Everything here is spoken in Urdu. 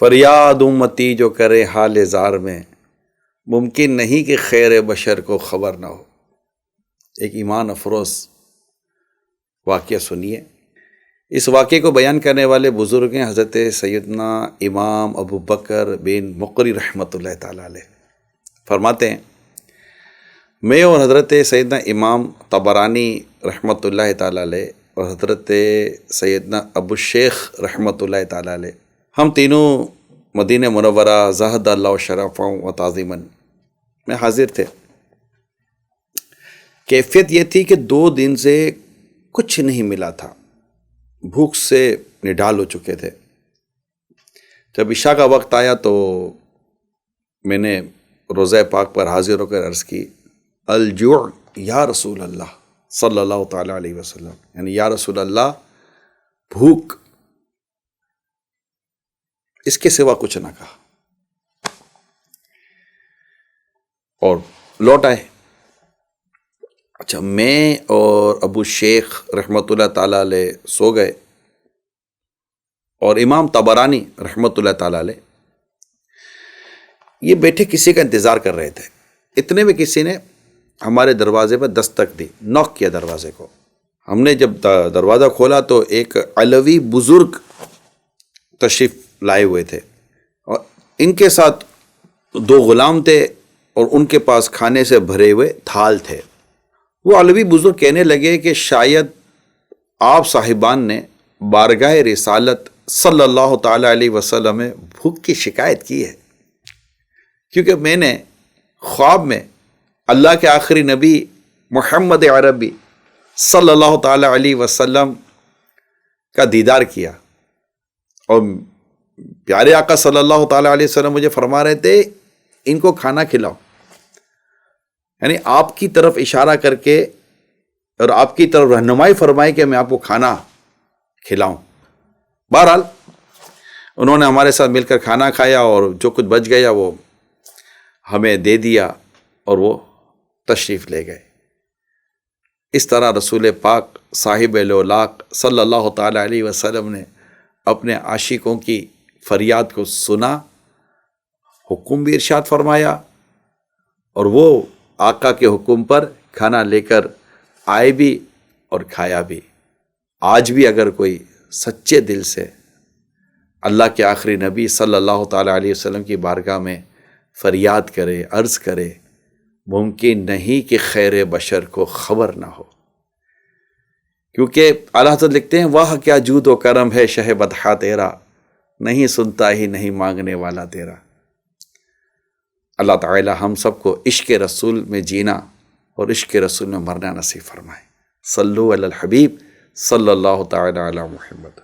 فریاد امتی جو کرے حال زار میں، ممکن نہیں کہ خیر بشر کو خبر نہ ہو۔ ایک ایمان افروز واقعہ سنیے۔ اس واقعے کو بیان کرنے والے بزرگ ہیں حضرت سیدنا امام ابو بکر بن مقری رحمۃ اللہ تعالیٰ علیہ۔ فرماتے ہیں میں اور حضرت سیدنا امام طبرانی رحمۃ اللہ تعالیٰ علیہ اور حضرت سیدنا ابو شیخ رحمۃ اللہ تعالیٰ علیہ، ہم تینوں مدینہ منورہ زہد اللہ شرفاً و تعظیماً میں حاضر تھے۔ کیفیت یہ تھی کہ 2 دن سے کچھ نہیں ملا تھا، بھوک سے نڈال ہو چکے تھے۔ جب عشاء کا وقت آیا تو میں نے روضہ پاک پر حاضر ہو کر عرض کی، الجوع یا رسول اللہ صلی اللہ تعالیٰ علیہ وسلم، یعنی یا رسول اللہ بھوک، اس کے سوا کچھ نہ کہا، اور لوٹ آئے۔ اچھا، میں اور ابو شیخ رحمۃ اللہ تعالیٰ علیہ سو گئے اور امام طبرانی رحمۃ اللہ تعالیٰ علیہ یہ بیٹھے کسی کا انتظار کر رہے تھے۔ اتنے میں کسی نے ہمارے دروازے پر دستک دی، نوک کیا دروازے کو۔ ہم نے جب دروازہ کھولا تو ایک علوی بزرگ تشریف لائے ہوئے تھے، اور ان کے ساتھ 2 غلام تھے اور ان کے پاس کھانے سے بھرے ہوئے تھال تھے۔ وہ علوی بزرگ کہنے لگے کہ شاید آپ صاحبان نے بارگاہ رسالت صلی اللہ تعالیٰ علیہ وسلم میں بھوک کی شکایت کی ہے، کیونکہ میں نے خواب میں اللہ کے آخری نبی محمد عربی صلی اللہ تعالیٰ علیہ وسلم کا دیدار کیا، اور پیارے آقا صلی اللہ تعالیٰ علیہ وسلم مجھے فرما رہے تھے ان کو کھانا کھلاؤ، یعنی آپ کی طرف اشارہ کر کے اور آپ کی طرف رہنمائی فرمائی کہ میں آپ کو کھانا کھلاؤں۔ بہرحال انہوں نے ہمارے ساتھ مل کر کھانا کھایا، اور جو کچھ بچ گیا وہ ہمیں دے دیا اور وہ تشریف لے گئے۔ اس طرح رسول پاک صاحب لولاق صلی اللہ تعالیٰ علیہ وسلم نے اپنے عاشقوں کی فریاد کو سنا، حکم بھی ارشاد فرمایا، اور وہ آقا کے حکم پر کھانا لے کر آئے بھی اور کھایا بھی۔ آج بھی اگر کوئی سچے دل سے اللہ کے آخری نبی صلی اللہ تعالیٰ علیہ وسلم کی بارگاہ میں فریاد کرے، عرض کرے، ممکن نہیں کہ خیر بشر کو خبر نہ ہو، کیونکہ اعلیٰ حضرت لکھتے ہیں واہ کیا جود و کرم ہے شہ بدحا تیرا، نہیں سنتا ہی نہیں مانگنے والا تیرا۔ اللہ تعالی ہم سب کو عشق رسول میں جینا اور عشق رسول میں مرنا نصیب فرمائے۔ صلو علی الحبیب صلی اللہ تعالی علی محمد۔